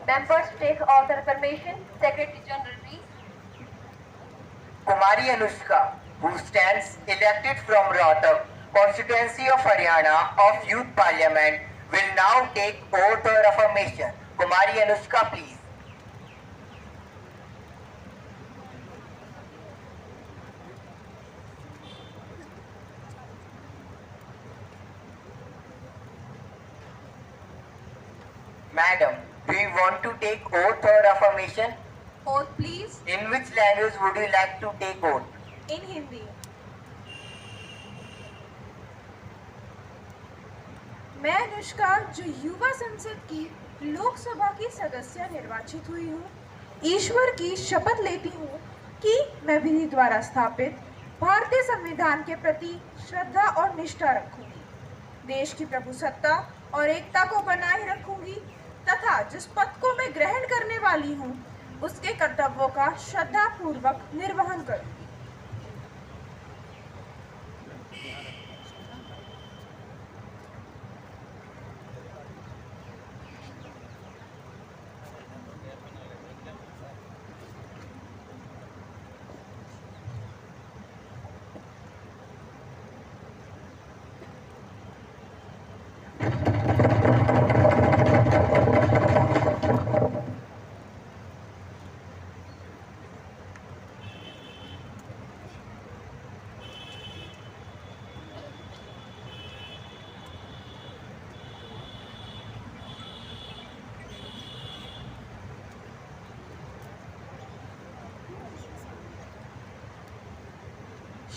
Members take oath of affirmation. Secretary General reads. Kumari Anushka, who stands elected from Rohtak, constituency of Haryana of Youth Parliament, will now take oath or affirmation. Kumari Anushka, please. Madam, do you want to take oath or affirmation? Oath please. In which language would you like to take oath? In Hindi. मैं अनुष्का जो युवा संसद की लोकसभा की सदस्य निर्वाचित हुई हूँ, ईश्वर की शपथ लेती हूँ कि मैं विधि द्वारा स्थापित भारतीय संविधान के प्रति श्रद्धा और निष्ठा रखूंगी, देश की प्रभुसत्ता और एकता को बनाए रखूंगी तथा जिस पद को मैं ग्रहण करने वाली हूँ उसके कर्तव्यों का श्रद्धापूर्वक निर्वहन करूंगी।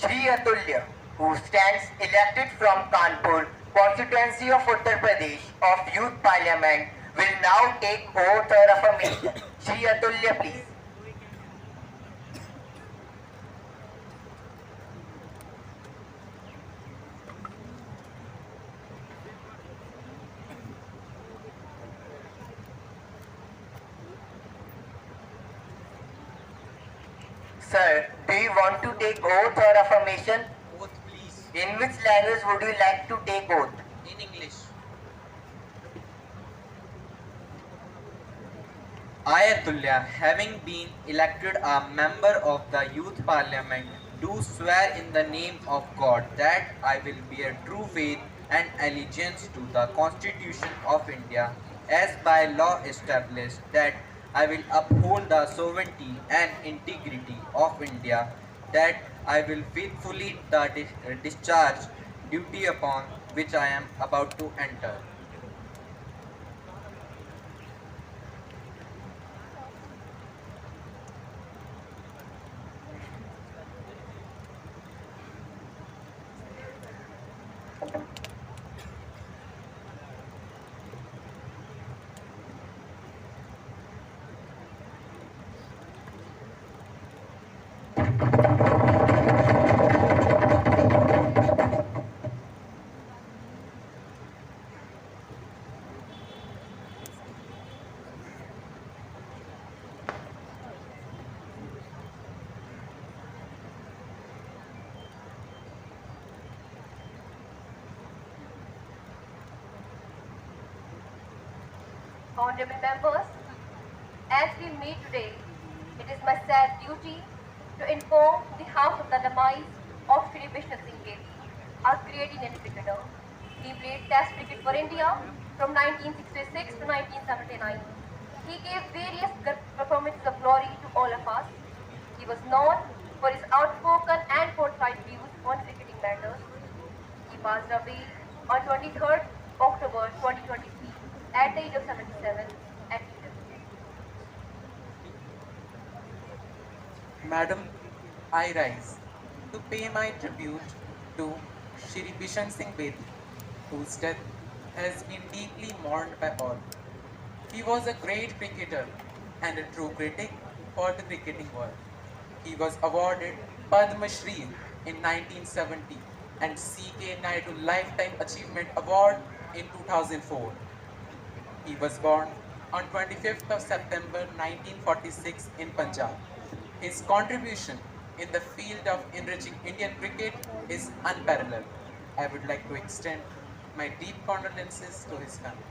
Shri Atulya, who stands elected from Kanpur, constituency of Uttar Pradesh of Youth Parliament, will now take oath or affirmation. Shri Atulya, please. Sir, do you want to take oath or affirmation? Oath, please. In which language would you like to take oath? In English. I, Atulya, having been elected a member of the Youth Parliament, do swear in the name of God that I will bear true faith and allegiance to the Constitution of India as by law established, that I will uphold the sovereignty and integrity of India, that I will faithfully discharge duty upon which I am about to enter. Honorable members, as we meet today, it is my sad duty to inform the House of the demise of Shri Vishnu Singh Bedi, a great Indian cricketer. He played Test cricket for India from 1966 to 1979. He gave various performances of glory to all of us. He was known for his outspoken and forthright views on cricketing matters. He passed away on 23rd October 2023 at the age of 77 at Peterborough. Madam, I rise to pay my tribute to Shri Bishan Singh Bedi, whose death has been deeply mourned by all. He was a great cricketer and a true critic for the cricketing world. He was awarded Padma Shri in 1970 and C.K. Naidu Lifetime Achievement Award in 2004. He was born on 25th of September 1946 in Punjab. His contribution in the field of enriching Indian cricket is unparalleled. I would like to extend my deep condolences to his family.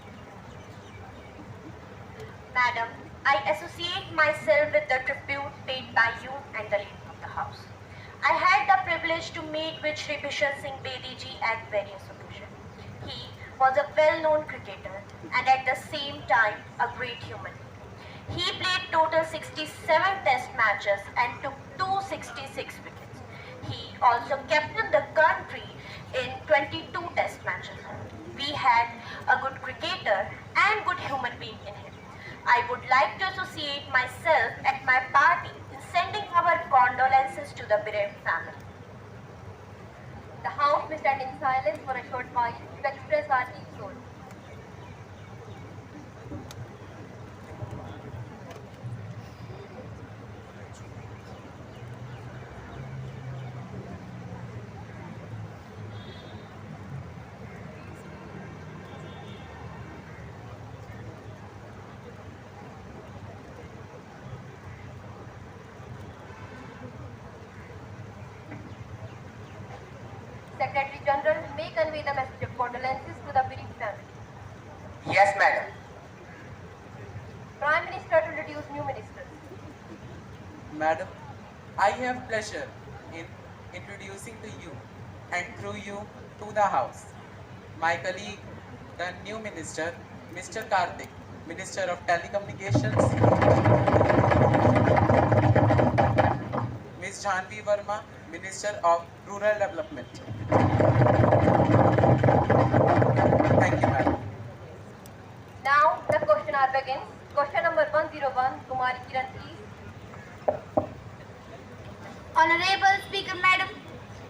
Madam, I associate myself with the tribute paid by you and the lady of the house. I had the privilege to meet with Shri Bishan Singh Bedi ji at various occasions. He was a well-known cricketer and at the same time a great human. He played total 67 test matches and took 266 wickets. He also captained the country in 22 test matches. We had a good cricketer and good human being in him. I would like to associate myself at my party in sending our condolences to the bereaved family. The House may stand in silence for a short while to express our deep sorrow. Secretary General may convey the message of condolences to the bereaved family. Yes, madam. Prime Minister to introduce new ministers. Madam, I have pleasure in introducing to you and through you to the House my colleague, the new minister, Mr. Karthik, Minister of Telecommunications, Ms. Janvi Verma, Minister of Rural Development. Thank you, madam. Now the question hour begins. Question number 101, Kumari Kiran, please. Honorable Speaker, Madam,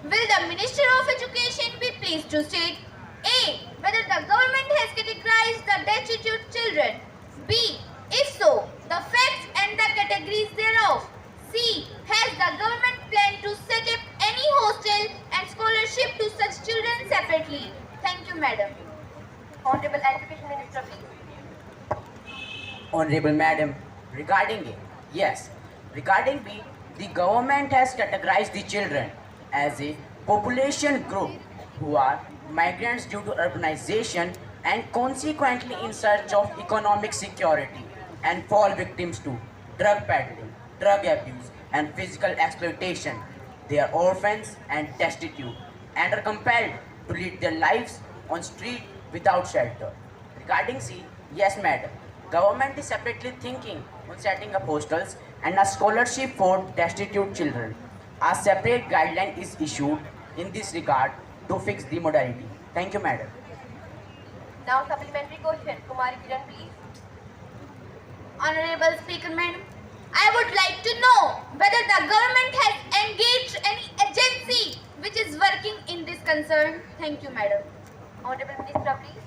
will the Minister of Education be pleased to state A. Whether the government has categorized the destitute children, B. If so, the facts and the categories thereof, C. Has the government planned to set up any hostel and scholarship to such children separately? Thank you, Madam. Honorable Education Minister, please. Honorable Madam, regarding A, yes. Regarding B, the government has categorized the children as a population group who are migrants due to urbanization and consequently in search of economic security and fall victims to drug peddling, drug abuse and physical exploitation. They are orphans and destitute and are compelled to lead their lives on street without shelter. Regarding C, yes madam, government is separately thinking on setting up hostels and a scholarship for destitute children. A separate guideline is issued in this regard to fix the modality. Thank you, madam. Now supplementary question, Kumari Kiran, please. Honorable Speaker, Madam, I would like to know whether the government has engaged any agency which is working in this concern. Thank you, Madam. Honorable Minister, please.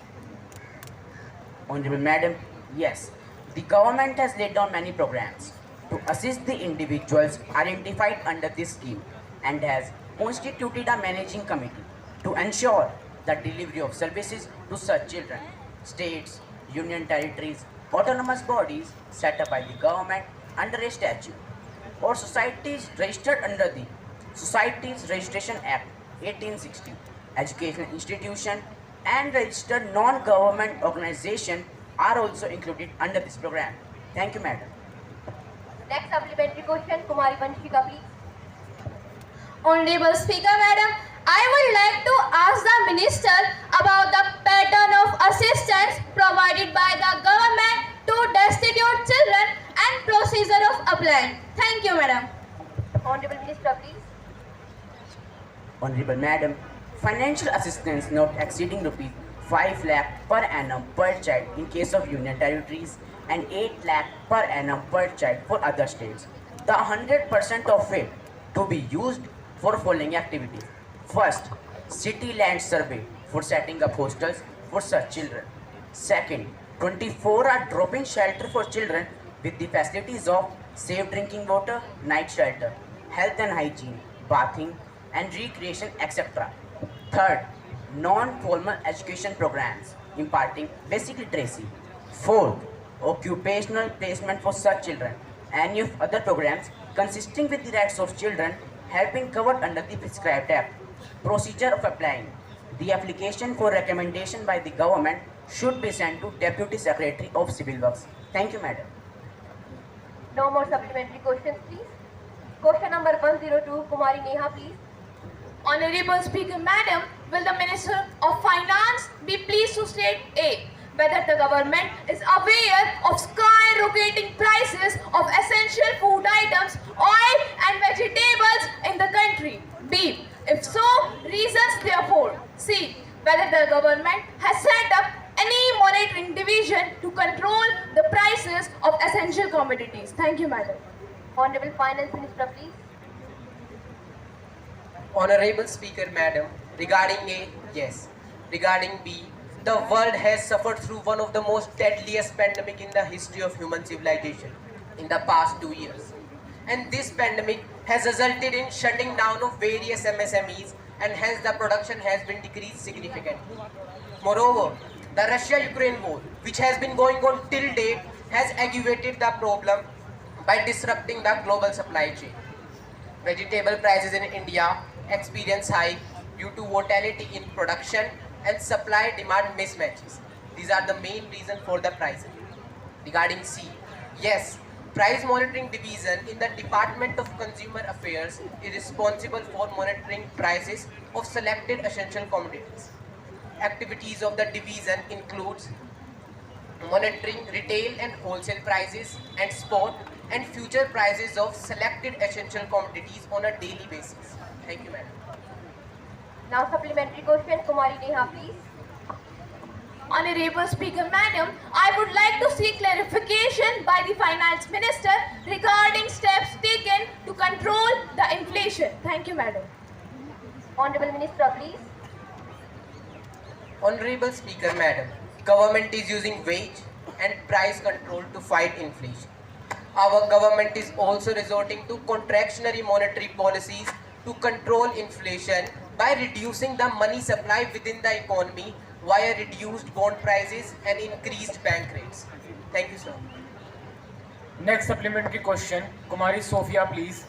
Honorable Madam, yes, the government has laid down many programs to assist the individuals identified under this scheme and has constituted a managing committee to ensure the delivery of services to such children. States, union territories, autonomous bodies set up by the government under a statute or societies registered under the Societies Registration Act 1860, educational institution and registered non-government organization are also included under this program. Thank you, madam. Next supplementary question, Kumari Vanshika, please. Honorable Speaker, Madam, I would like to ask the Minister about the pattern of assistance provided by the government to destitute children and procedure of applying. Thank you, Madam. Honorable Minister, please. Honorable Madam, financial assistance not exceeding rupees 5 lakh per annum per child in case of union territories and 8 lakh per annum per child for other states. The 100% of it to be used for following activities. First, city land survey for setting up hostels for such children. Second, 24-hour drop-in shelter for children with the facilities of safe drinking water, night shelter, health and hygiene, bathing and recreation, etc. Third, non-formal education programs imparting basic literacy. Fourth, occupational placement for such children. Any of other programs consisting with the rights of children have been covered under the prescribed act. Procedure of applying. The application for recommendation by the government should be sent to Deputy Secretary of Civil Works. Thank you, madam. No more supplementary questions, please. Question number 102, Kumari Neha, please. Honorable Speaker, Madam, will the Minister of Finance be pleased to state A. Whether the government is aware of skyrocketing prices of essential food items, oil and vegetables in the country. B. If so, reasons therefore. C. Whether the government has set up any monitoring division to control the prices of essential commodities. Thank you, Madam. Honorable Finance Minister, please. Honorable Speaker, Madam, regarding A, yes. Regarding B, the world has suffered through one of the most deadliest pandemic in the history of human civilization in the past 2 years. And this pandemic has resulted in shutting down of various MSMEs, and hence the production has been decreased significantly. Moreover, the Russia-Ukraine war, which has been going on till date, has aggravated the problem by disrupting the global supply chain. Vegetable prices in India experience hike due to volatility in production and supply-demand mismatches. These are the main reasons for the pricing. Regarding C, yes, Price Monitoring Division in the Department of Consumer Affairs is responsible for monitoring prices of selected essential commodities. Activities of the division includes monitoring retail and wholesale prices and spot and future prices of selected essential commodities on a daily basis. Thank you, madam. Now supplementary question, Kumari Neha, please. Honorable Speaker, Madam, I would like to seek clarification by the Finance Minister regarding steps taken to control the inflation. Thank you, Madam. Honorable Minister, please. Honorable Speaker, Madam, government is using wage and price control to fight inflation. Our government is also resorting to contractionary monetary policies to control inflation by reducing the money supply within the economy via reduced bond prices and increased bank rates. Thank you, sir. Next supplementary question, Kumari Sophia, please.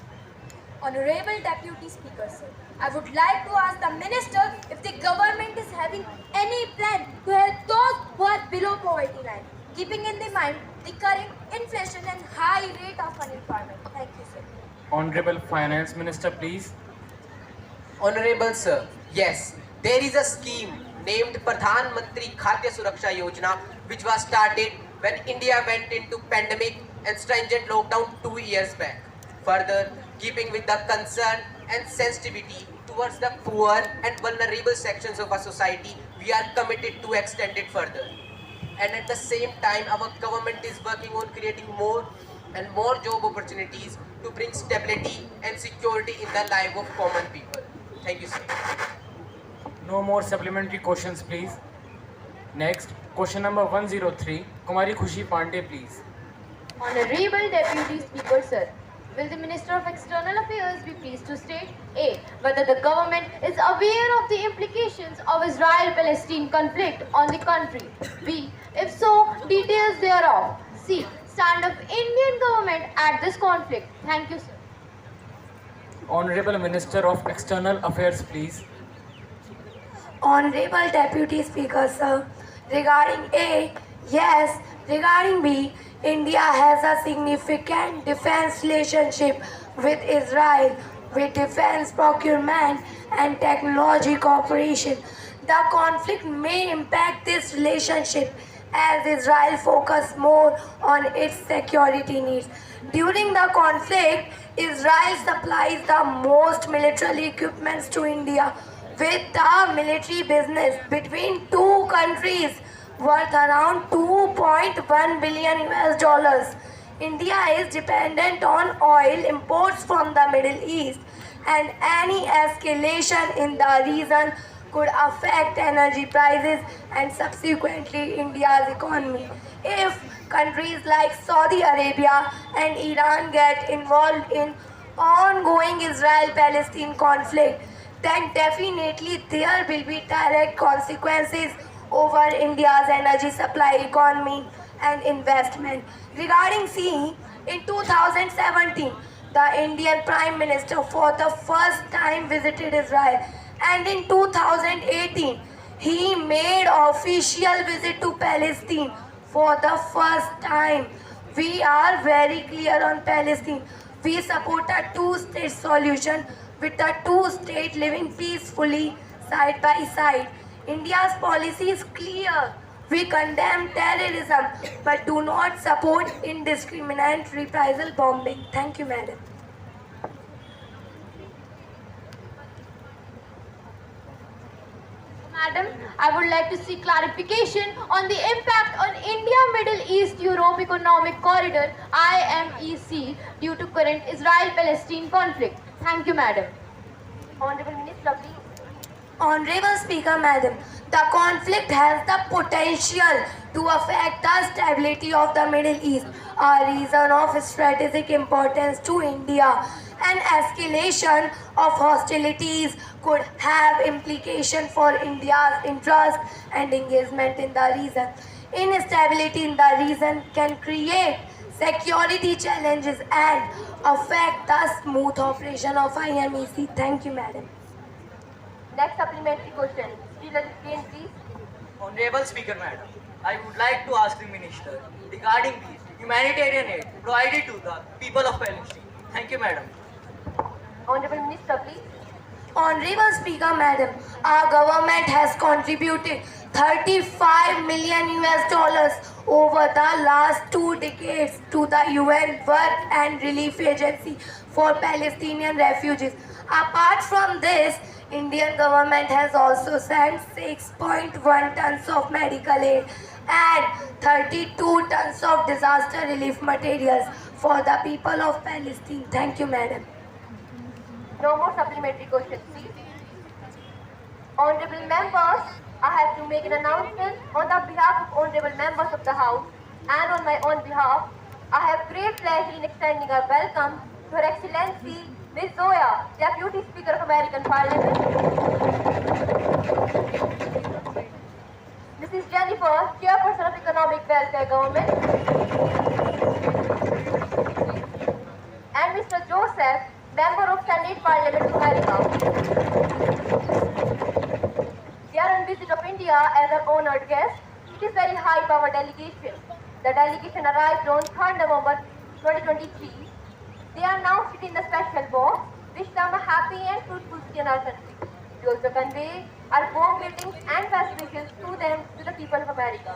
Honorable Deputy Speaker, sir, I would like to ask the Minister if the government is having any plan to help those who are below poverty line, keeping in the mind the current inflation and high rate of unemployment. Thank you, sir. Honorable Finance Minister, please. Honorable sir, yes, there is a scheme named Pradhan Mantri Khadya Suraksha Yojana, which was started when India went into pandemic and stringent lockdown 2 years back. Further, keeping with the concern and sensitivity towards the poor and vulnerable sections of our society, we are committed to extend it further. And at the same time, our government is working on creating more and more job opportunities to bring stability and security in the life of common people. Thank you, sir. No more supplementary questions, please. Next, question number 103, Kumari Khushi Pandey, please. Honorable Deputy Speaker, sir, will the Minister of External Affairs be pleased to state A. Whether the government is aware of the implications of Israel-Palestine conflict on the country. B. If so, details thereof. C. Stand of Indian government at this conflict. Thank you, sir. Honorable Minister of External Affairs, please. Honorable Deputy Speaker, sir, regarding A, yes, regarding B, India has a significant defense relationship with Israel with defense procurement and technology cooperation. The conflict may impact this relationship as Israel focuses more on its security needs. During the conflict, Israel supplies the most military equipments to India, with the military business between two countries worth around 2.1 billion US dollars. India is dependent on oil imports from the Middle East, and any escalation in the region could affect energy prices and subsequently India's economy. If countries like Saudi Arabia and Iran get involved in ongoing Israel-Palestine conflict, then definitely there will be direct consequences over India's energy supply, economy and investment. Regarding C, in 2017, the Indian Prime Minister for the first time visited Israel, and in 2018, he made official visit to Palestine for the first time. We are very clear on Palestine. We support a two-state solution with the two states living peacefully side by side. India's policy is clear. We condemn terrorism but do not support indiscriminate reprisal bombing. Thank you, madam. Madam, I would like to seek clarification on the impact on India Middle East Europe Economic Corridor IMEC due to current Israel-Palestine conflict. Thank you, Madam. Honorable Minister, please. Honorable Speaker, Madam, the conflict has the potential to affect the stability of the Middle East, a reason of strategic importance to India. An escalation of hostilities could have implications for India's interest and engagement in the region. Instability in the region can create security challenges and affect the smooth operation of IMEC. Thank you, Madam. Next supplementary question. Sri Lalin, please. Honorable Speaker, Madam, I would like to ask the Minister regarding the humanitarian aid provided to the people of Palestine. Thank you, Madam. Honorable Minister, please. Honorable Speaker, Madam, our government has contributed 35 million US dollars over the last 2 decades to the UN Work and Relief Agency for Palestinian refugees. Apart from this, Indian government has also sent 6.1 tons of medical aid and 32 tons of disaster relief materials for the people of Palestine. Thank you, Madam. No more supplementary questions, please. Honorable members, I have to make an announcement on the behalf of honorable members of the House and on my own behalf. I have great pleasure in extending a welcome to Her Excellency Ms. Zoya, Deputy Speaker of American Parliament, Mrs. Jennifer, Chairperson of Economic Welfare Government, and Mr. Joseph, Member of Senate Parliament of America. They are on visit of India as an honored guest. It is very high power delegation. The delegation arrived on 3rd November 2023. They are now sitting in the special box. Wish them a happy and fruitful stay in our country. We also convey our warm greetings and best wishes to them, to the people of America.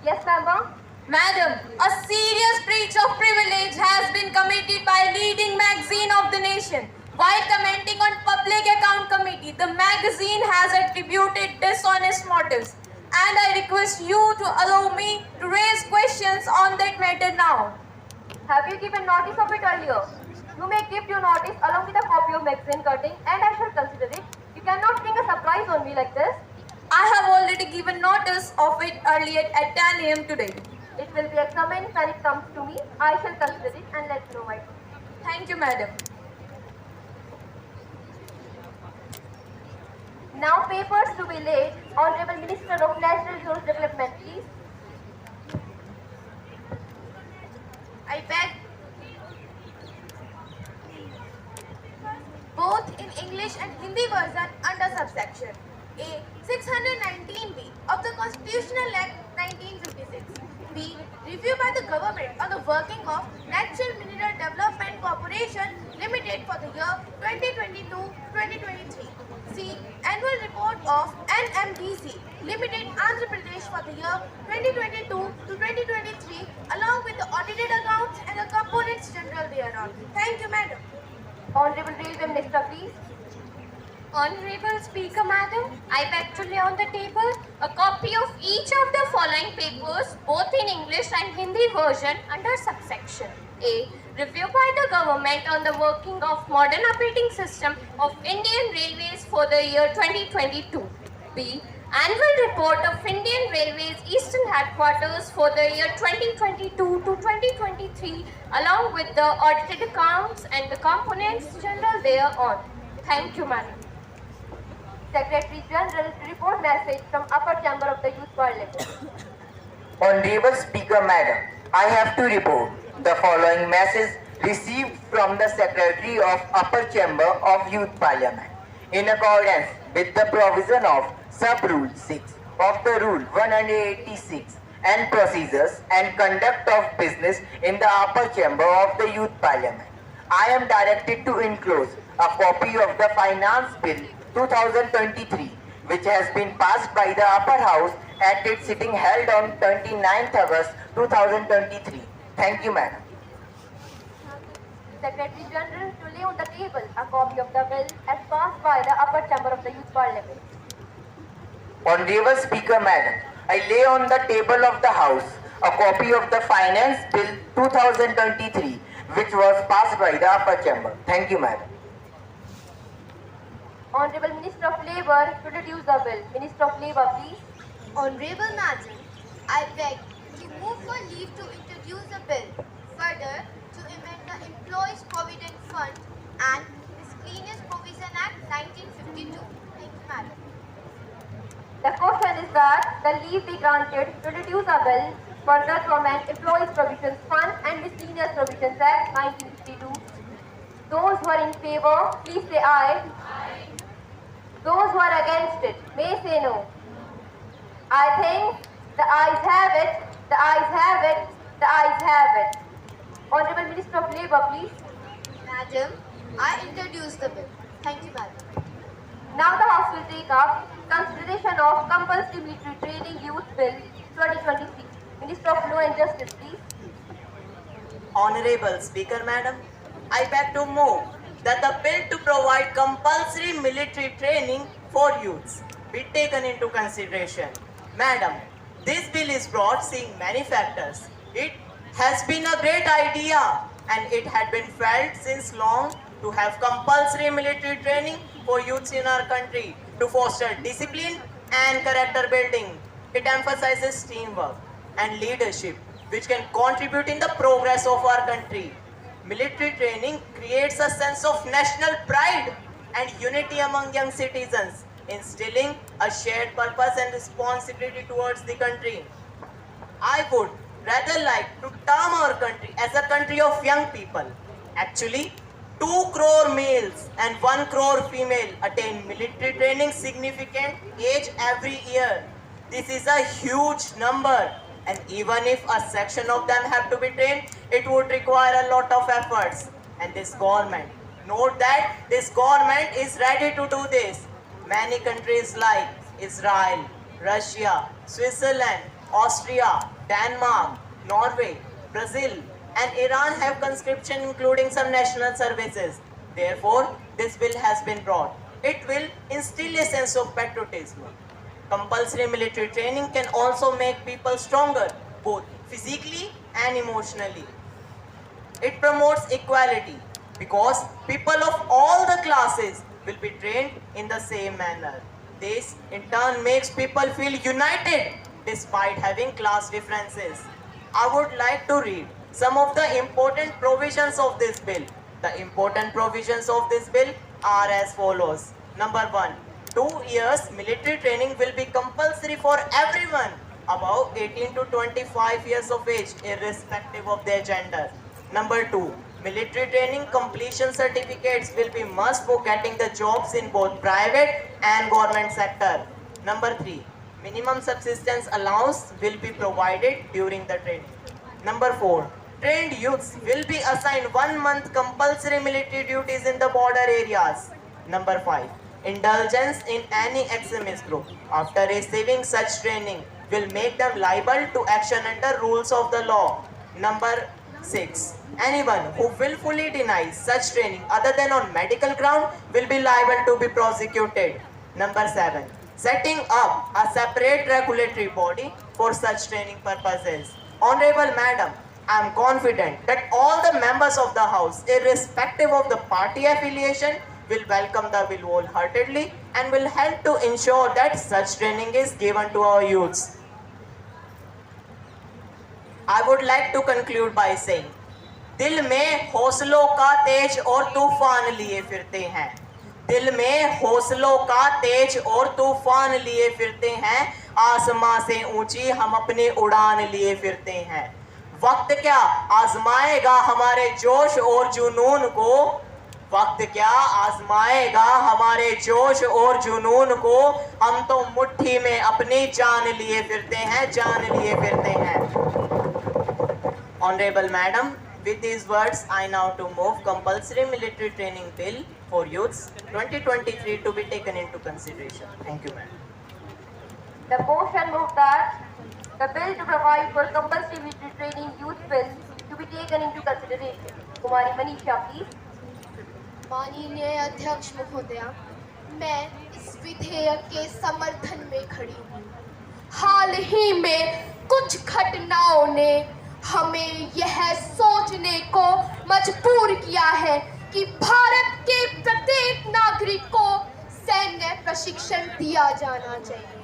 Yes, member? Madam, a serious breach of privilege has been committed by a leading magazine of the nation. While commenting on Public Account Committee, the magazine has attributed dishonest motives, and I request you to allow me to raise questions on that matter now. Have you given notice of it earlier? You may give due notice along with a copy of magazine cutting, and I shall consider it. You cannot bring a surprise on me like this. I have already given notice of it earlier at 10 a.m. today. It will be examined when it comes to me. I shall consider it and let you know why. Thank you, madam. Now papers to be laid. Honorable Minister of National Resource Development, please. I beg both in English and Hindi version under subsection A 619B of the Constitutional Act 1956. B. Review by the government on the working of Natural Mineral Development Corporation Limited for the year 2022-2023. C. Annual report of NMDC Limited Andhra Pradesh for the year 2022-2023 along with the audited accounts and the components general thereon. Thank you, madam. Honorable Railway Minister, please. Honorable Speaker, Madam, I beg to lay on the table a copy of each of the following papers, both in English and Hindi version, under subsection A. Review by the government on the working of modern operating system of Indian Railways for the year 2022. B. Annual report of Indian Railways Eastern Headquarters for the year 2022 to 2023, along with the audited accounts and the components general thereon. Thank you, Madam. Secretary General report message from Upper Chamber of the Youth Parliament. Honorable Speaker, Madam, I have to report the following message received from the Secretary of Upper Chamber of Youth Parliament in accordance with the provision of Sub-Rule 6 of the Rule 186 and procedures and conduct of business in the upper chamber of the Youth Parliament, I am directed to enclose a copy of the Finance Bill 2023, which has been passed by the upper house at its sitting held on 29th August 2023. Thank you, Madam. Secretary General to lay on the table a copy of the bill as passed by the upper chamber of the Youth Parliament. Honorable Speaker, Madam, I lay on the table of the House a copy of the Finance Bill 2023, which was passed by the upper chamber. Thank you, Madam. Honorable Minister of Labour to introduce the bill. Minister of Labour, please. Honorable Madam, I beg to move for leave to introduce a bill. Further, to amend the Employees Provident Fund and Miscellaneous Provision Act 1952. Thank you, Madam. The question is that the leave be granted to introduce a bill further to amend Employees Provisions Fund and Miscellaneous Provisions Act 1952. Those who are in favour, please say aye. Aye. Those who are against it may say no. I think the ayes have it, the ayes have it, the ayes have it. Honorable Minister of Labour, please. Madam, I introduce the bill. Thank you, Madam. Now the House will take up consideration of Compulsory Military Training Youth Bill 2026. Minister of Law and Justice, please. Honorable Speaker, Madam, I beg to move that the bill to provide compulsory military training for youths be taken into consideration. Madam, this bill is broad, seeing many factors. It has been a great idea and it had been felt since long to have compulsory military training for youths in our country to foster discipline and character building. It emphasizes teamwork and leadership, which can contribute in the progress of our country. Military training creates a sense of national pride and unity among young citizens, instilling a shared purpose and responsibility towards the country. I would rather like to term our country as a country of young people. Actually, 2 crore males and 1 crore female attain military training significant age every year. This is a huge number, and even if a section of them have to be trained, it would require a lot of efforts. And this government, note that this government is ready to do this. Many countries like Israel, Russia, Switzerland, Austria, Denmark, Norway, Brazil, and Iran have conscription including some national services. Therefore, this bill has been brought. It will instill a sense of patriotism. Compulsory military training can also make people stronger, both physically and emotionally. It promotes equality because people of all the classes will be trained in the same manner. This in turn makes people feel united despite having class differences. I would like to read some of the important provisions of this bill. The important provisions of this bill are as follows. Number 1. 2 years military training will be compulsory for everyone above 18 to 25 years of age, irrespective of their gender. Number 2. Military training completion certificates will be must for getting the jobs in both private and government sector. Number 3. Minimum subsistence allowance will be provided during the training. Number 4. Trained youths will be assigned 1 month compulsory military duties in the border areas. Number 5. Indulgence in any extremist group after receiving such training will make them liable to action under rules of the law. Number 6. Anyone who willfully denies such training other than on medical ground will be liable to be prosecuted. Number 7. Setting up a separate regulatory body for such training purposes. Honorable Madam, I am confident that all the members of the House, irrespective of the party affiliation, will welcome the bill wholeheartedly and will help to ensure that such training is given to our youths. I would like to conclude by saying, दिल में हौसलों का तेज और तूफान लिए फिरते हैं, दिल में हौसलों का तेज और तूफान लिए फिरते हैं, आसमां से ऊंची हम अपनी उड़ान लिए फिरते हैं। वक्त क्या आजमाएगा हमारे जोश और जुनून को, वक्त क्या आजमाएगा हमारे जोश और जुनून को। हम तो मुट्ठी में अपनी जान लिए फिरते हैं, जान लिए फिरते हैं। Honorable Madam, with these words, I now to move compulsory military training bill for youths 2023 to be taken into consideration. Thank you, Madam. The motion moved that the bill to provide for compulsory military training youth bill to be taken into consideration. Kumari Manisha, please. माननीय अध्यक्ष महोदया, मैं इस विधेयक के समर्थन में खड़ी हूँ। हाल ही में कुछ घटनाओं ने हमें यह सोचने को मजबूर किया है कि भारत के प्रत्येक नागरिक को सैन्य प्रशिक्षण दिया जाना चाहिए।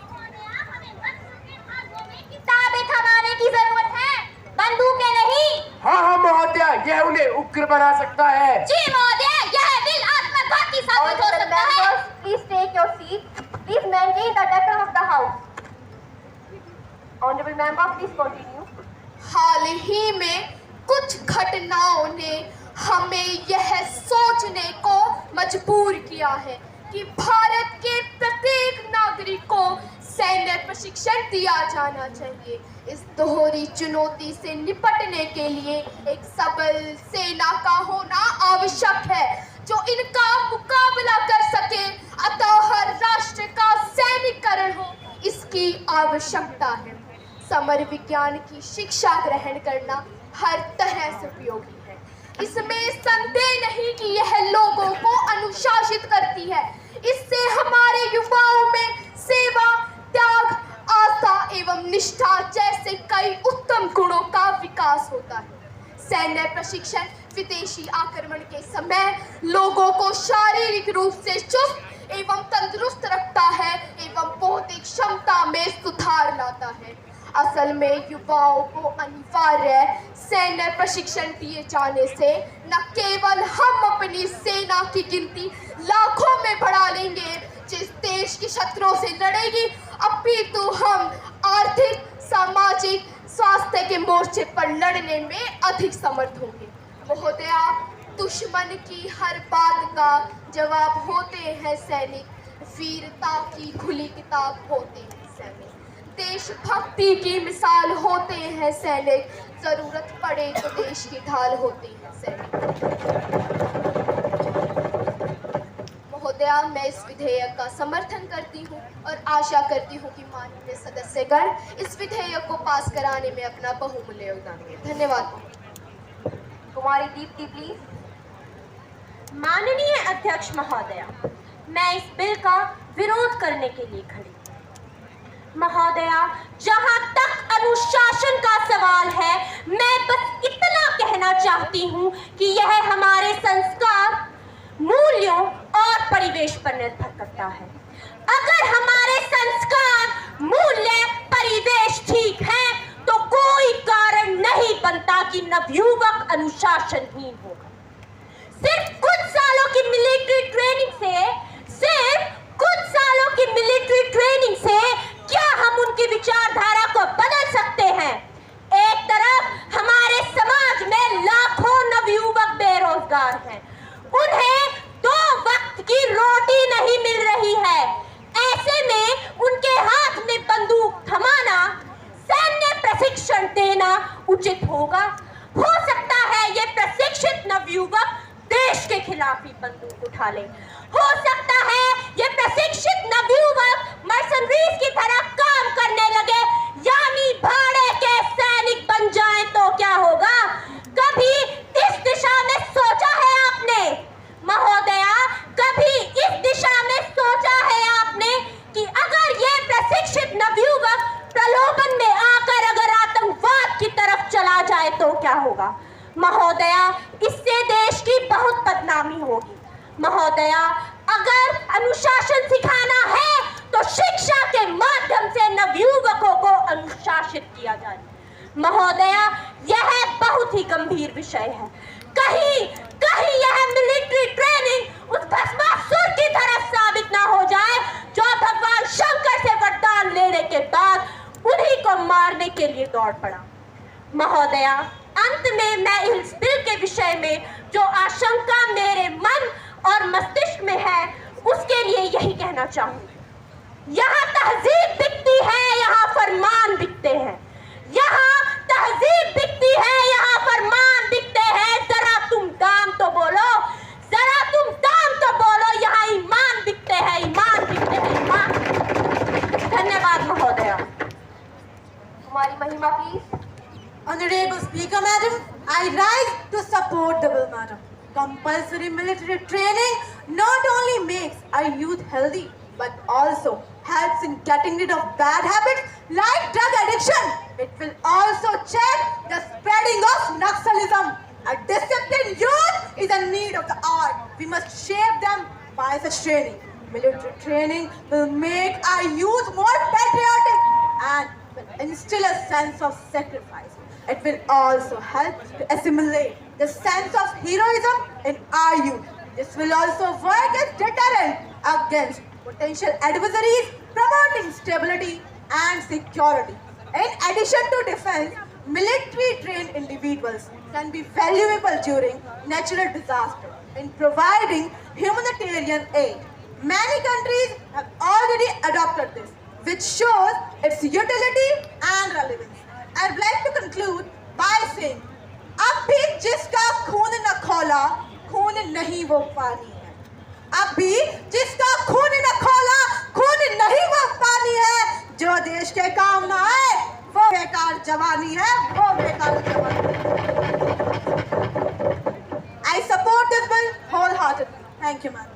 किताबें थमाने की जरूरत है, बंदूकें नहीं। हाँ महोदया, यह उन्हें उग्र बना सकता है। जी महोदया, यह बिल आत्मघाती साबित हो सकता है। Please take your seat. Please maintain the decorum of the house. Honorable member, please continue. हाल ही में कुछ घटनाओं ने हमें यह सोचने को मजबूर किया है कि भारत के प्रत्येक नागरिक को सैन्य प्रशिक्षण दिया जाना चाहिए। इस दोहरी चुनौती से निपटने के लिए एक सबल सेना का होना आवश्यक है जो इनका मुकाबला कर सके। अतः हर राष्ट्र का सैनिकरण हो, इसकी आवश्यकता है। समर विज्ञान की शिक्षा ग्रहण करना हर तरह से उपयोगी है। इसमें संदेह नहीं कि यह लोगों को अनुशासित करती है। इससे हमारे युवाओं में सेवा, त्याग, आस्था एवं निष्ठा जैसे कई उत्तम गुणों का विकास होता है। सैन्य प्रशिक्षण विदेशी आक्रमण के समय लोगों को शारीरिक रूप से चुस्त एवं तंदुरुस्त रखता है एवं बौद्धिक क्षमता में सुधार लाता है। असल में युवाओं को अनिवार्य सैन्य प्रशिक्षण दिए जाने से न केवल हम अपनी सेना की गिनती लाखों में बढ़ा लेंगे जिस देश की शत्रुओं से लड़ेगी, अपितु हम आर्थिक, सामाजिक, स्वास्थ्य के मोर्चे पर लड़ने में अधिक समर्थ होंगे। महोदया, दुश्मन की हर बात का जवाब होते हैं सैनिक, वीरता की खुली किताब होते हैं सैनिक, देशभक्ति की मिसाल होते हैं सैनिक, जरूरत पड़े तो देश की ढाल होते हैं सैनिक। महोदया, मैं इस विधेयक का समर्थन करती हूँ और आशा करती हूँ कि माननीय सदस्यगण इस विधेयक को पास कराने में अपना बहुमूल्य योगदान दें। धन्यवाद। कुमारी दीप्ति, प्लीज। माननीय अध्यक्ष महोदया, मैं इस बिल का विरोध करने के लिए खड़ी हूँ। महोदया, जहाँ तक अनुशासन का सवाल है, मैं बस इतना कहना चाहती हूँ कि यह हमारे संस्कार, मूल्यों और परिवेश पर निर्भर करता है। अगर हमारे संस्कार, मूल्य, परिवेश ठीक है तो कोई कारण नहीं बनता कि नवयुवक अनुशासनहीन होगा। सिर्फ कुछ सालों की मिलिट्री ट्रेनिंग से क्या हम उनकी विचारधारा को बदल सकते हैं? एक तरफ हमारे समाज में लाखों नवयुवक बेरोजगार हैं, उन्हें 2 वक्त की रोटी नहीं मिल रही है। ऐसे में उनके हाथ में बंदूक थमाना, सैन्य प्रशिक्षण देना उचित होगा। हो सकता है ये प्रशिक्षित नवयुवक देश के खिलाफ ही बंदूक उठा ले। हो सकता है ये प्रशिक्षित नवयुवक मर्सनरीज की तरह काम करने लगे, यानी भाड़े के सैनिक बन जाएं तो क्या होगा? कभी इस दिशा में सोचा है आपने? महोदया, कभी इस दिशा में सोचा है आपने कि अगर ये प्रशिक्षित नवयुवक प्रलोभन में आकर अगर आतंकवाद की तरफ चला जाए तो क्या होगा? महोदया, इससे देश की बहुत बदनामी होगी। महोदया, अगर अनुशासन सिखाना है तो शिक्षा के माध्यम से नवयुवकों को अनुशासित किया जाए। महोदया, यह बहुत ही गंभीर विषय है। कहीं यह मिलिट्री ट्रेनिंग उस भस्मासुर की तरह साबित ना हो जाए जो भगवान शंकर से वरदान लेने के बाद उन्हीं को मारने के लिए दौड़ पड़ा। महोदया, अंत में मैं इस बिल के विषय में जो आशंका मेरे मन और मस्तिष्क में है उसके लिए यही कहना चाहूंगी। यहाँ तहजीब बिकती है, यहाँ फरमान बिकते हैं। यहाँ तहजीब बिकती है, यहाँ फरमान बिकते हैं। जरा तुम दाम तो बोलो, जरा तुम दाम तो बोलो। यहाँ ईमान बिकते हैं, ईमान बिकते हैं, ईमान। धन्यवाद महोदया। कुमारी महिमा please. Honorable Speaker, Madam, I rise to support the bill, Madam. Compulsory military training not only makes our youth healthy, but also helps in getting rid of bad habits like drug addiction. It will also check the spreading of Naxalism. A disciplined youth is a need of the hour. We must shape them by such training. Military training will make our youth more patriotic and will instill a sense of sacrifice. It will also help to assimilate the sense of heroism in our youth. This will also work as deterrent against potential adversaries, promoting stability and security. In addition to defense, military-trained individuals can be valuable during natural disaster in providing humanitarian aid. Many countries have already adopted this, which shows its utility and relevance. I would like to conclude by saying, अब भी जिसका खून न खौला, खून नहीं वो पानी है। अब भी जिसका खून न खौला, खून नहीं वो पानी है। जो देश के काम न आए, वो बेकार जवानी है, वो बेकार जवानी है। I support this bill wholeheartedly. Thank you, ma'am.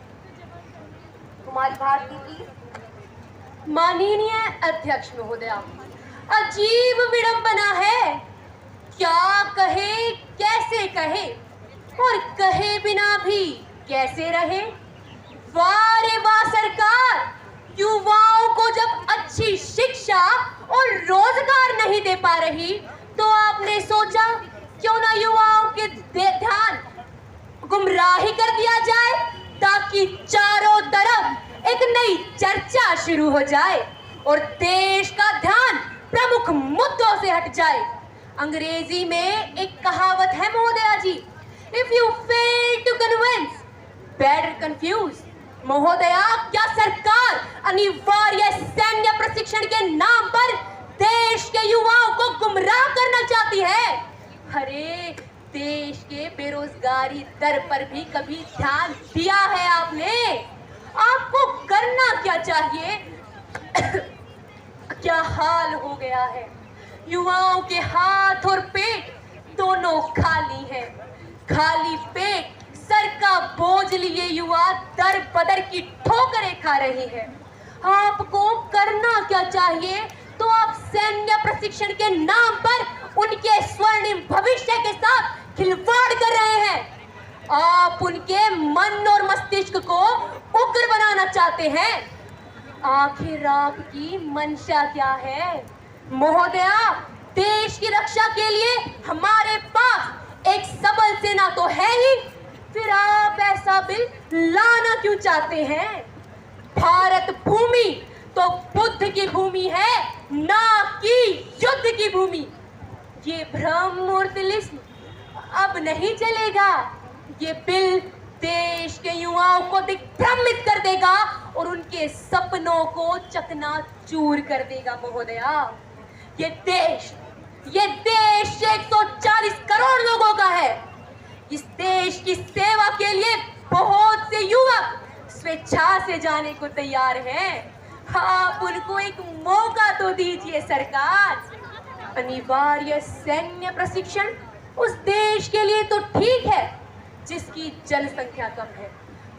Kumari Bharti please. माननीय अध्यक्ष महोदया, अजीब विडंबना है। क्या कहे, कैसे कहे और कहे बिना भी कैसे रहे। वाह रे वाह सरकार, युवाओं को जब अच्छी शिक्षा और रोजगार नहीं दे पा रही तो आपने सोचा क्यों ना युवाओं के ध्यान गुमराही कर दिया जाए, ताकि चारों तरफ एक नई चर्चा शुरू हो जाए और देश का ध्यान प्रमुख मुद्दों से हट जाए। अंग्रेजी में एक कहावत है महोदया जी, if you fail to convince, better confuse. महोदया, क्या सरकार अनिवार्य सैन्य प्रशिक्षण के नाम पर देश के युवाओं को गुमराह करना चाहती है? अरे, देश के बेरोजगारी दर पर भी कभी ध्यान दिया है आपने? आपको करना क्या चाहिए? क्या हाल हो गया है, युवाओं के हाथ और पेट दोनों खाली हैं। खाली पेट सर का बोझ लिए युवा दर बदर की ठोकरें खा रहे हैं। आपको करना क्या चाहिए? तो आप सैन्य प्रशिक्षण के नाम पर उनके स्वर्णिम भविष्य के साथ खिलवाड़ कर रहे हैं। आप उनके मन और मस्तिष्क को उग्र बनाना चाहते हैं। आखिर आपकी मंशा क्या है? महोदया, देश की रक्षा के लिए हमारे पास एक सबल सेना तो है ही, फिर आप ऐसा बिल लाना क्यों चाहते हैं? भारत भूमि तो बुद्ध की भूमि है, ना कि युद्ध की भूमि। ये भ्रम और तिलिस्म अब नहीं चलेगा। ये बिल देश के युवाओं को दिग्भ्रमित कर देगा और उनके सपनों को चकनाचूर कर देगा। महोदया, ये देश 140 करोड़ लोगों का है। इस देश की सेवा के लिए बहुत से युवक स्वेच्छा से जाने को तैयार हैं। आप उनको एक मौका तो दीजिए सरकार। अनिवार्य सैन्य प्रशिक्षण उस देश के लिए तो ठीक है जिसकी जनसंख्या कम है,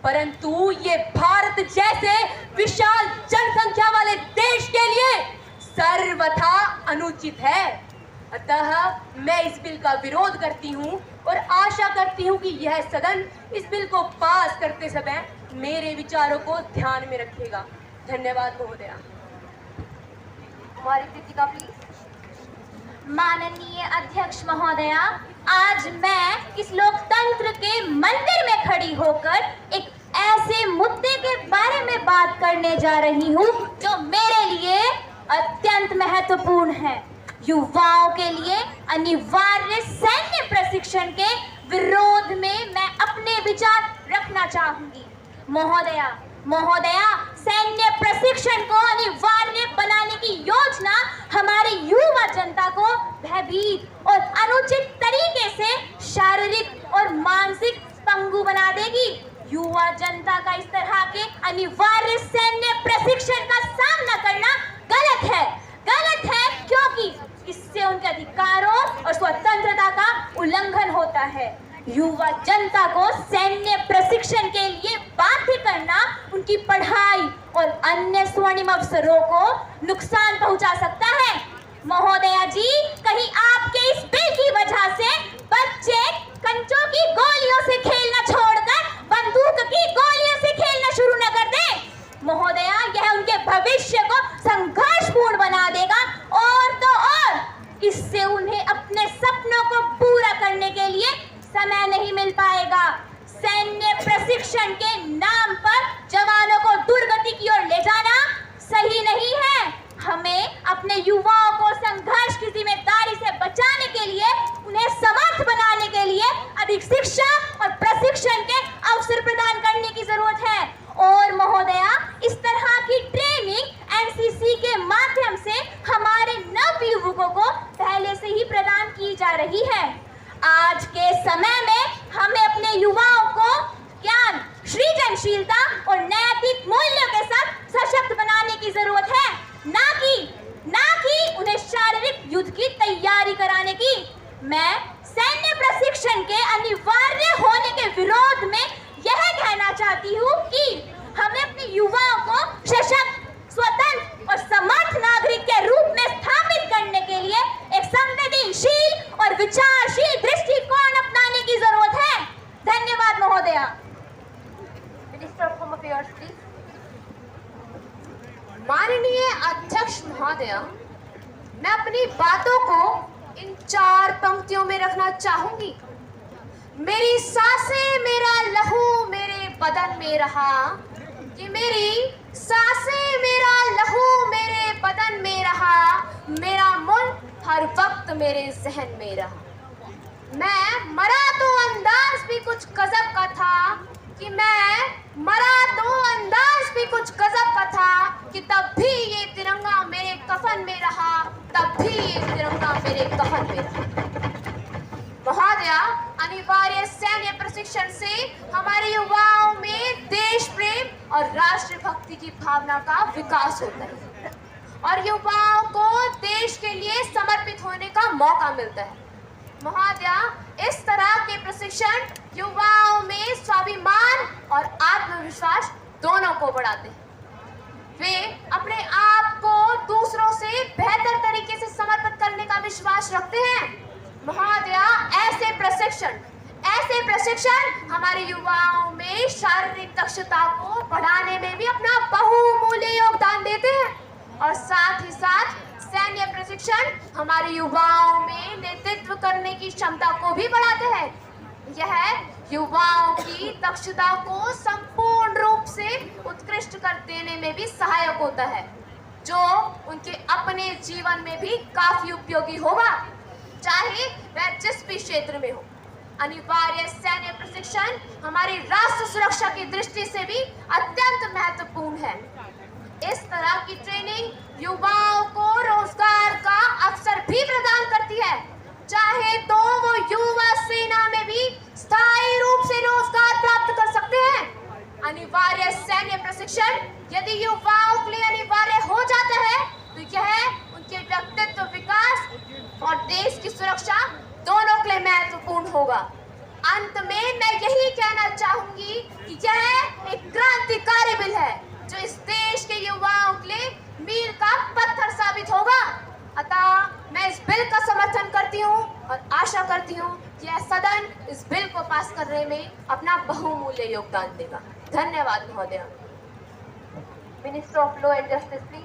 परंतु ये भारत जैसे विशाल जनसंख्या वाले देश के लिए सर्वथा अनुचित है। अतः मैं इस बिल का विरोध करती हूँ और आशा करती हूँ कि यह सदन इस बिल को पास करते समय मेरे विचारों को ध्यान में रखेगा। धन्यवाद महोदया। कुमारी कृतिका प्लीज। माननीय अध्यक्ष महोदया, आज मैं इस लोकतंत्र के मंदिर में खड़ी होकर एक ऐसे मुद्दे के बारे में बात करने जा रही हूँ जो मेरे लिए अत्यंत महत्वपूर्ण है। युवाओं के लिए अनिवार्य सैन्य प्रशिक्षण के विरोध में मैं अपने विचार रखना चाहूंगी। महोदया, सैन्य प्रशिक्षण को अनिवार्य बनाने की योजना हमारे युवा जनता को भयभीत और अनुचित तरीके से शारीरिक और मानसिक पंगु बना देगी। युवा जनता का इस तरह के अनिवार्य सैन्य प्रशिक्षण का सामना करना गलत है क्योंकि इससे उनके अधिकारों और स्वतंत्रता का उल्लंघन होता है। युवा जनता को सैन्य प्रशिक्षण के लिए बाध्य करना उनकी पढ़ाई और अन्य स्वर्णिम अवसरों को नुकसान पहुंचा सकता है। महोदया जी, कहीं आपके इस बिल की वजह से बच्चे कंचों की गोलियों से खेलना छोड़कर बंदूक की गोलियों से खेलना शुरू न कर दें। महोदया, यह उनके भविष्य को संघर्षपूर्ण बना देगा और तो और इससे उन्हें अपने सपनों को पूरा करने के लिए समय नहीं मिल पाएगा। सैन्य प्रशिक्षण के नाम पर जवानों को दुर्गति की ओर ले जाना सही नहीं है। हमें अपने युवाओं को संघर्ष की जिम्मेदारी से बचाने के लिए, उन्हें समर्थ बनाने के लिए अधिक शिक्षा और प्रशिक्षण के अवसर प्रदान करने की जरूरत है। और महोदया, इस तरह की ट्रेनिंग एनसीसी के माध्यम से हमारे नवयुवकों को पहले से ही प्रदान की जा रही है। आज के समय में हमें अपने युवाओं को ज्ञान, सृजनशीलता और नैतिक मूल्यों के साथ सशक्त बनाने की जरूरत है, ना कि उन्हें शारीरिक युद्ध की तैयारी कराने की। मैं सैन्य प्रशिक्षण के अनिवार्य होने के विरोध में यह कहना चाहती हूँ कि हमें अपने युवाओं को सशक्त, स्वतंत्र और समर्थ नागरिक के रूप में स्थापित करने के लिए एक संवेदनशील और विचारशील दृष्टिकोण अपनाने की जरूरत है। धन्यवाद महोदया। Minister of home affairs please. माननीय अध्यक्ष महोदया, मैं अपनी बातों को इन 4 पंक्तियों में रखना चाहूंगी। मेरी सांसें मेरा लहू मेरे बदन में रहा, कि मेरी सांसें मेरा लहू मेरे बदन में रहा, मेरा मुल्क हर वक्त मेरे जहन में रहा। मैं मरा तो अंदाज भी कुछ गजब का था, कि मैं मरा तो अंदाज भी कुछ गजब का था, कि तब भी ये तिरंगा मेरे कफन में रहा, तब भी ये तिरंगा मेरे कफन में रहा। महोदया, अनिवार्य सैन्य प्रशिक्षण से हमारे युवाओं में देश प्रेम और राष्ट्रभक्ति की भावना का विकास होता है और युवाओं को देश के लिए समर्पित होने का मौका मिलता है। महोदया, इस तरह के प्रशिक्षण युवाओं में स्वाभिमान और आत्मविश्वास दोनों को बढ़ाते हैं। वे अपने आप को दूसरों से बेहतर तरीके से समर्पित करने का विश्वास रखते हैं। महोदया, ऐसे प्रशिक्षण हमारे युवाओं में शारीरिक दक्षता को बढ़ाने में भी अपना बहुमूल्य योगदान देते हैं और साथ ही साथ सैन्य प्रशिक्षण हमारे युवाओं में नेतृत्व करने की क्षमता को भी बढ़ाते हैं। यह युवाओं की दक्षता को संपूर्ण रूप से उत्कृष्ट कर देने में भी सहायक होता है, जो उनके अपने जीवन में भी काफी उपयोगी होगा, चाहे वह जिस भी क्षेत्र में हो। अनिवार्य सैन्य प्रशिक्षण हमारी राष्ट्र सुरक्षा की दृष्टि से भी अत्यंत महत्वपूर्ण है। इस तरह की ट्रेनिंग युवाओं को रोजगार का अवसर भी प्रदान करती है, चाहे तो वो युवा सेना में भी स्थायी रूप से रोजगार प्राप्त कर सकते हैं। अनिवार्य सैन्य प्रशिक्षण यदि युवाओं के लिए अनिवार्य हो जाता है तो यह उनके व्यक्तित्व विकास और देश की सुरक्षा दोनों के लिए महत्वपूर्ण होगा। अंत में मैं यही कहना चाहूंगी कि यह एक क्रांतिकारी बिल है जो इस देश के युवाओं के लिए मील का पत्थर साबित होगा। अतः मैं इस बिल का समर्थन करती हूँ और आशा करती हूँ कि यह सदन इस बिल को पास करने में अपना बहुमूल्य योगदान देगा। धन्यवाद महोदया। Minister of law and justice please.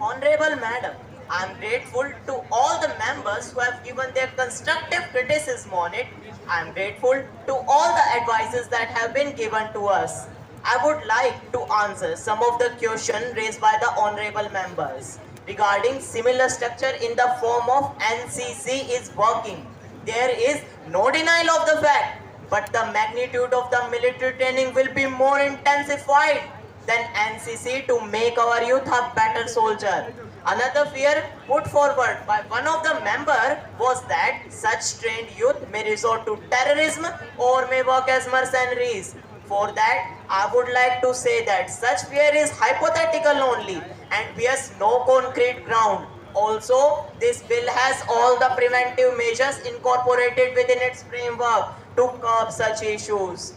Honorable Madam, I am grateful to all the members who have given their constructive criticism on it. I am grateful to all the advices that have been given to us. I would like to answer some of the questions raised by the honorable members regarding similar structure in the form of NCC is working. there is no denial of the fact, but the magnitude of the military training will be more intensified than NCC to make our youth a better soldier. Another fear put forward by one of the members was that such trained youth may resort to terrorism or may work as mercenaries. For that, I would like to say that such fear is hypothetical only and bears no concrete ground. Also, this bill has all the preventive measures incorporated within its framework to curb such issues.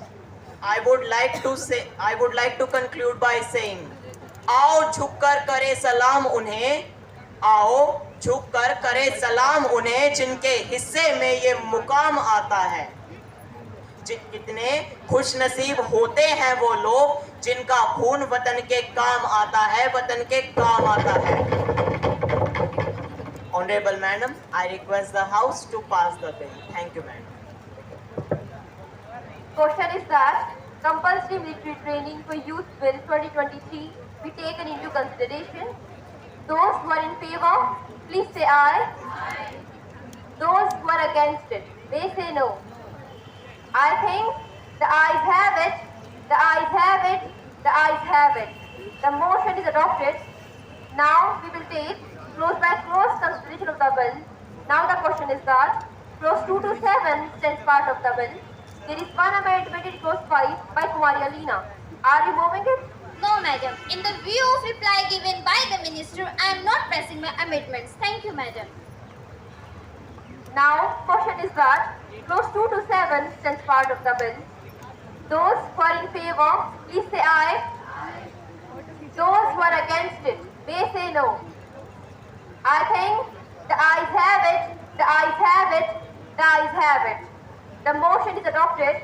I would like to conclude by saying, आओ झुककर करे सलाम उन्हें, आओ झुककर करे सलाम उन्हें जिनके हिस्से में ये मुकाम आता है। कितने खुश नसीब होते हैं वो लोग जिनका खून वतन के काम आता है, वतन के काम आता है। Honorable Madam, I request the House to pass the bill. Thank you, Madam. Question is that compulsory military training for youth bill 2023 be taken into consideration. Those who are in favor, please say aye. Aye. Those who are against it, may say no. I think the ayes have it, the ayes have it, the ayes have it. The motion is adopted. Now we will take clause by clause consideration of the bill. Now the question is that clause 2 to 7 stands part of the bill. There is one amendment in clause 5 by Kumari Alina. Are you moving it? No, madam. In the view of reply given by the minister, I am not pressing my amendments. Thank you, madam. Now, question is that clause 2 to 7 stands part of the bill. Those who are in favor, please say aye. Aye. Those who are against it, may say no. I think the ayes have it, the ayes have it, the ayes have it. The motion is adopted.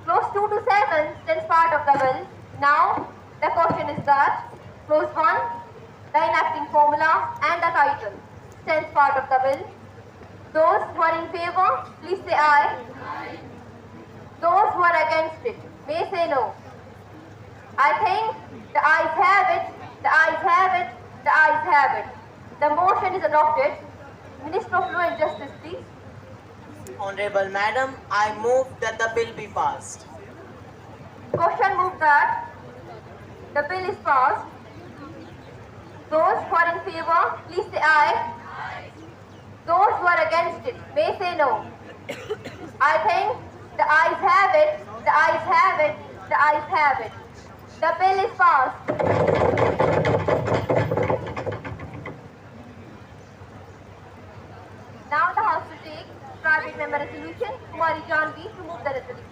Clause 2 to 7 stands part of the bill. Now, the question is that clause 1, the enacting formula and the title stands part of the bill. Those who are in favor, please say aye. Aye. Those who are against it, may say no. I think the ayes have it, the ayes have it, the ayes have it. The motion is adopted. Minister of Law and Justice, please. Honorable Madam, I move that the bill be passed. Question moved that the bill is passed. Those who are in favor, please say aye. Aye. Those who are against it, may say no. I think the ayes have it, the ayes have it, the ayes have it. The bill is passed. Now the House will take private member resolution. Kumari Janvi to move the resolution.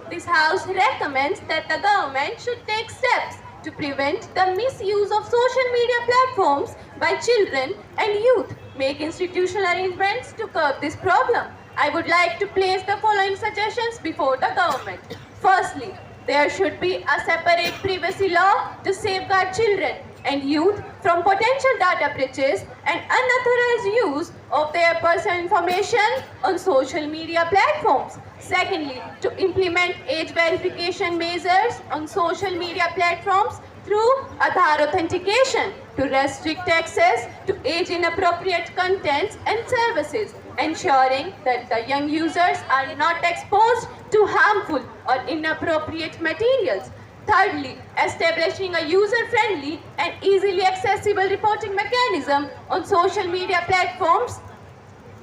This House recommends that the government should take steps to prevent the misuse of social media platforms by children and youth, make institutional arrangements to curb this problem. I would like to place the following suggestions before the government. Firstly, there should be a separate privacy law to safeguard children and youth from potential data breaches and unauthorized use of their personal information on social media platforms. Secondly, to implement age verification measures on social media platforms through Aadhaar authentication to restrict access to age-inappropriate contents and services, ensuring that the young users are not exposed to harmful or inappropriate materials. Thirdly, establishing a user-friendly and easily accessible reporting mechanism on social media platforms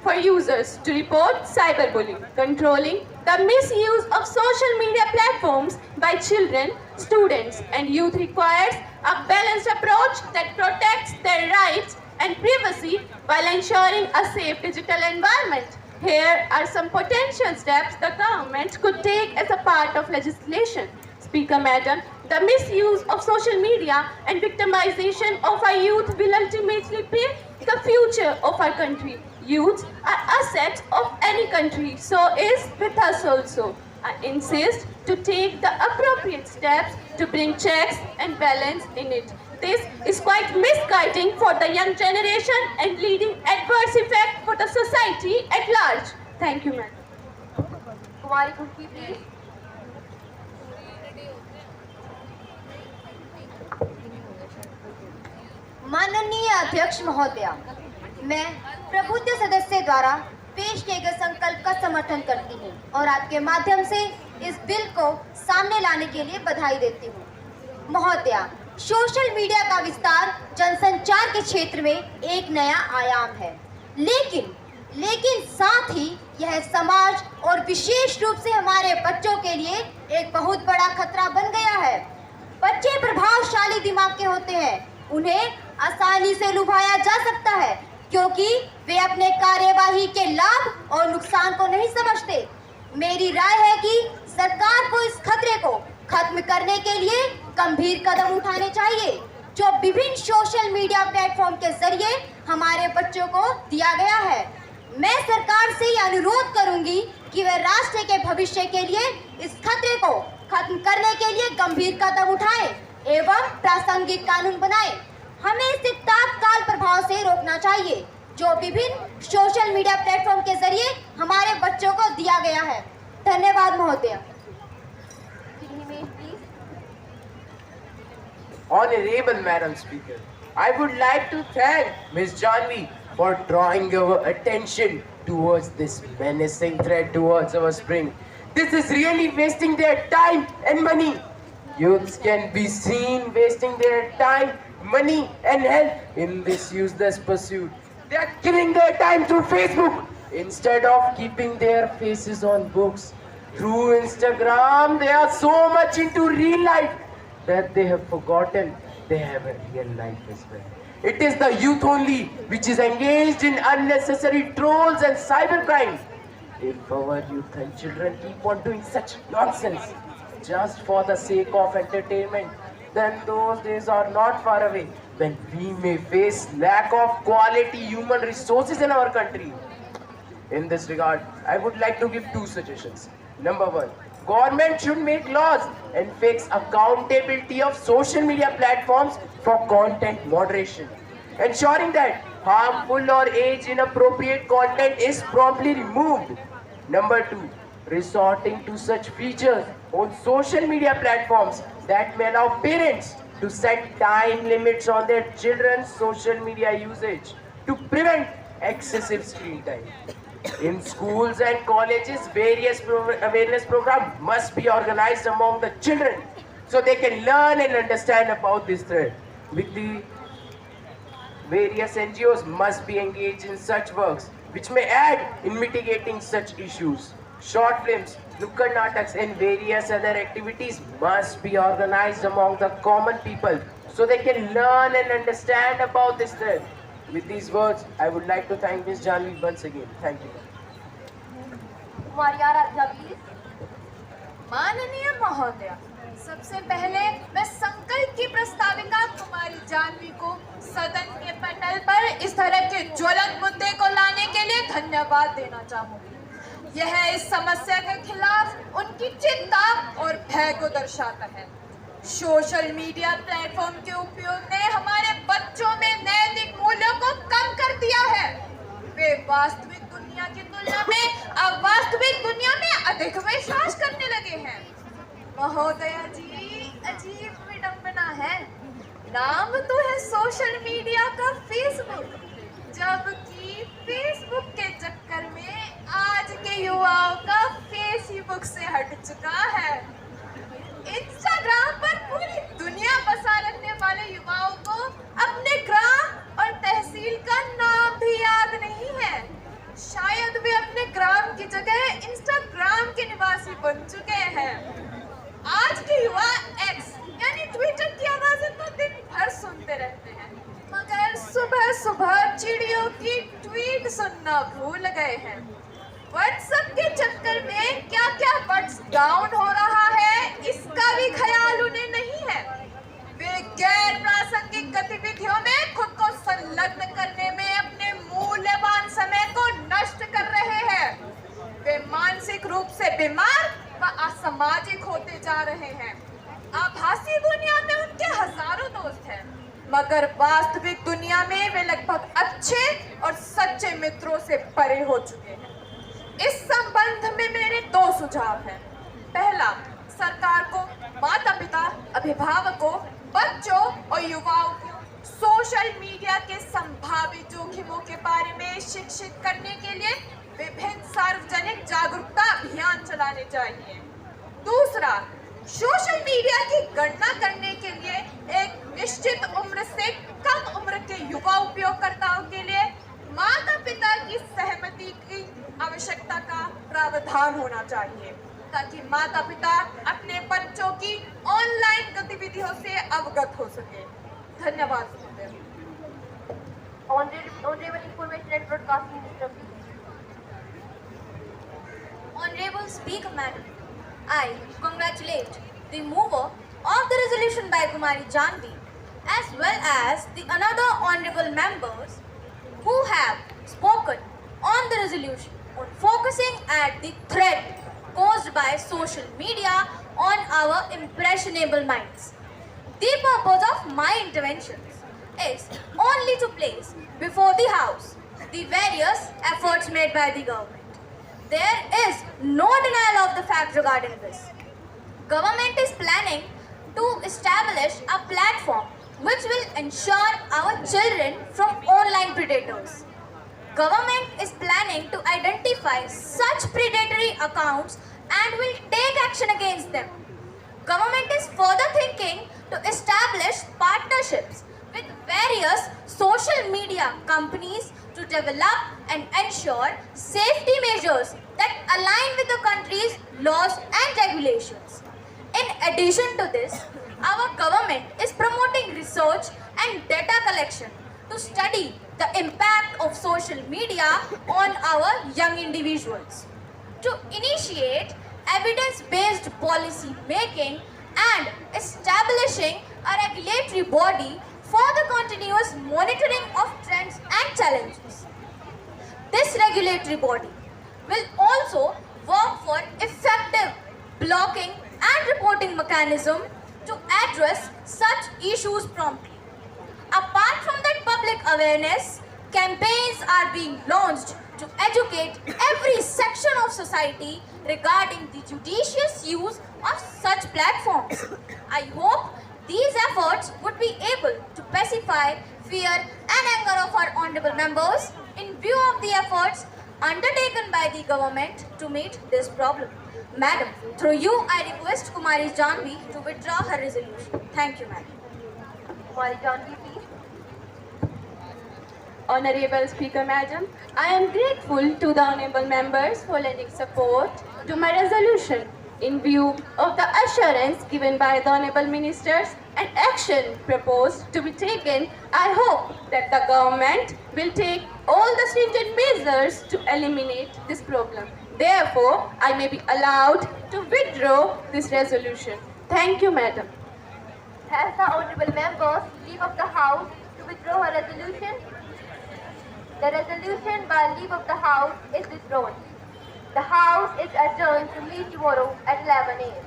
for users to report cyberbullying, controlling the misuse of social media platforms by children, students, and youth requires a balanced approach that protects their rights and privacy while ensuring a safe digital environment. Here are some potential steps the government could take as a part of legislation. Speaker Madam, the misuse of social media and victimization of our youth will ultimately be the future of our country. Youths are assets of any country, so is with us also. I insist to take the appropriate steps to bring checks and balance in it. This is quite misguiding for the young generation and leading adverse effect for the society at large. Thank you, Madam. Kumari Khushi, please. माननीय अध्यक्ष महोदया, मैं प्रबुद्ध सदस्य द्वारा पेश किए गए संकल्प का समर्थन करती हूँ और आपके माध्यम से इस बिल को सामने लाने के लिए बधाई देती हूँ। महोदया, सोशल मीडिया का विस्तार जनसंचार के क्षेत्र में एक नया आयाम है, लेकिन साथ ही यह समाज और विशेष रूप से हमारे बच्चों के लिए एक बहुत बड़ा खतरा बन गया है। बच्चे प्रभावशाली दिमाग के होते हैं, उन्हें आसानी से लुभाया जा सकता है क्योंकि वे अपने कार्यवाही के लाभ और नुकसान को नहीं समझते। मेरी राय है कि सरकार को इस खतरे को खत्म करने के लिए गंभीर कदम उठाने चाहिए जो विभिन्न सोशल मीडिया प्लेटफॉर्म के जरिए हमारे बच्चों को दिया गया है। मैं सरकार से यह अनुरोध करूंगी कि वे राष्ट्र के भविष्य के लिए इस खतरे को खत्म करने के लिए गंभीर कदम उठाएं एवं प्रासंगिक कानून बनाएं। हमें इसे तत्काल प्रभाव से रोकना चाहिए जो विभिन्न सोशल मीडिया प्लेटफॉर्म के जरिए हमारे बच्चों को दिया गया है। धन्यवाद महोदया। Honorable Madam Speaker, I would like to thank Ms. Janvi for drawing our attention towards this menacing threat towards our spring. This is really wasting their time and money. Youths can be seen wasting their time, money and health in this useless pursuit. They are killing their time through Facebook instead of keeping their faces on books. Through Instagram, they are so much into real life that they have forgotten they have a real life as well. It is the youth only which is engaged in unnecessary trolls and cybercrime. If our youth and children keep on doing such nonsense just for the sake of entertainment, then those days are not far away when we may face lack of quality human resources in our country. In this regard, I would like to give two suggestions. Number one, government should make laws and fix accountability of social media platforms for content moderation, ensuring that harmful or age-inappropriate content is promptly removed. Number two, resorting to such features on social media platforms that may allow parents to set time limits on their children's social media usage to prevent excessive screen time. In schools and colleges, various awareness programs must be organized among the children so they can learn and understand about this threat. With the various NGOs must be engaged in such works which may aid in mitigating such issues. Short films, nukkad nataks and various other activities must be organized among the common people so they can learn and understand about this threat. With these words, I would like to thank Ms. Janvi once again. Thank you. माननीय महोदया, सबसे पहले मैं संकल्प की प्रस्ताविका कुमारी जानवी को सदन के पटल पर इस तरह के ज्वलंत मुद्दे को लाने के लिए धन्यवाद देना चाहूंगी। यह इस समस्या के खिलाफ उनकी चिंता और भय को दर्शाता है। सोशल मीडिया प्लेटफॉर्म के उपयोग ने हमारे बच्चों में नैतिक मूल्यों को कम कर दिया है। वे वास्तविक दुनिया की तुलना में अवास्तविक दुनिया में अधिक विश्वास करने लगे हैं। महोदया जी, अजीब विडंबना है। नाम तो है सोशल मीडिया का फेसबुक, जबकि फेसबुक के चक्कर में आज के युवाओं का फेसबुक से हट चुका है। इंस्टाग्राम पर पूरी दुनिया बसा रखने वाले युवाओं को अपने ग्राम और तहसील का नाम भी याद नहीं है। शायद वे अपने ग्राम की जगह इंस्टाग्राम के निवासी बन चुके हैं। आज के युवा एक्स यानी ट्विटर की आवाजें तो दिन भर सुनते रहते हैं, मगर सुबह सुबह चिड़ियों की ट्वीट सुनना भूल गए हैं। व्हाट्सएप के चक्कर में क्या क्या व्हाट्स डाउन हो रहा है इसका भी ख्याल उन्हें नहीं है। वे गैर प्रासंगिक गतिविधियों में खुद को संलग्न करने में अपने मूल्यवान समय को नष्ट कर रहे हैं। वे मानसिक रूप से बीमार व असामाजिक होते जा रहे हैं। आभासी दुनिया में उनके हजारों दोस्त हैं, मगर वास्तविक दुनिया में वे लगभग अच्छे और सच्चे मित्रों से परे हो चुके हैं। इस संबंध में मेरे दो सुझाव हैं। पहला, सरकार को माता पिता, अभिभावकों, बच्चों और युवाओं को सोशल मीडिया के संभावित जोखिमों के बारे में शिक्षित करने के लिए विभिन्न सार्वजनिक जागरूकता अभियान चलाने चाहिए। दूसरा, सोशल मीडिया की गणना करने के लिए एक निश्चित उम्र से कम उम्र के युवा उपयोगकर्ताओं के लिए माता पिता की सहमति की आवश्यकता का प्रावधान होना चाहिए, ताकि माता पिता अपने बच्चों की ऑनलाइन गतिविधियों से अवगत हो सके। धन्यवाद। Honorable Information and Broadcasting Minister, please. Honorable Speaker Madam, I congratulate the mover of the resolution by Kumari Janvi as well as the another honorable members who have spoken on the resolution on focusing at the threat caused by social media on our impressionable minds. The purpose of my interventions is only to place before the House the various efforts made by the government. There is no denial of the fact regarding this. Government is planning to establish a platform which will ensure our children from online predators. Government is planning to identify such predatory accounts and will take action against them. Government is further thinking to establish partnerships with various social media companies to develop and ensure safety measures that align with the country's laws and regulations. In addition to this, our government is promoting research and data collection to study the impact of social media on our young individuals. To initiate evidence-based policy making and establishing a regulatory body for the continuous monitoring of trends and challenges. This regulatory body will also work for effective blocking and reporting mechanism to address such issues promptly. Apart from that, public awareness campaigns are being launched to educate every section of society regarding the judicious use of such platforms. I hope these efforts would be able to pacify fear and anger of our honorable members in view of the efforts undertaken by the government to meet this problem. Madam, through you I request Kumari Janvi to withdraw her resolution. Thank you, Madam. Kumari Janvi, please. Honorable Speaker Madam, I am grateful to the honorable members for lending support to my resolution. In view of the assurance given by the honorable ministers and action proposed to be taken, I hope that the government will take all the stringent measures to eliminate this problem. Therefore, I may be allowed to withdraw this resolution. Thank you, Madam. Has the honorable members leave of the House to withdraw her resolution? The resolution by leave of the House is withdrawn. The House is adjourned to meet tomorrow at 11 a.m.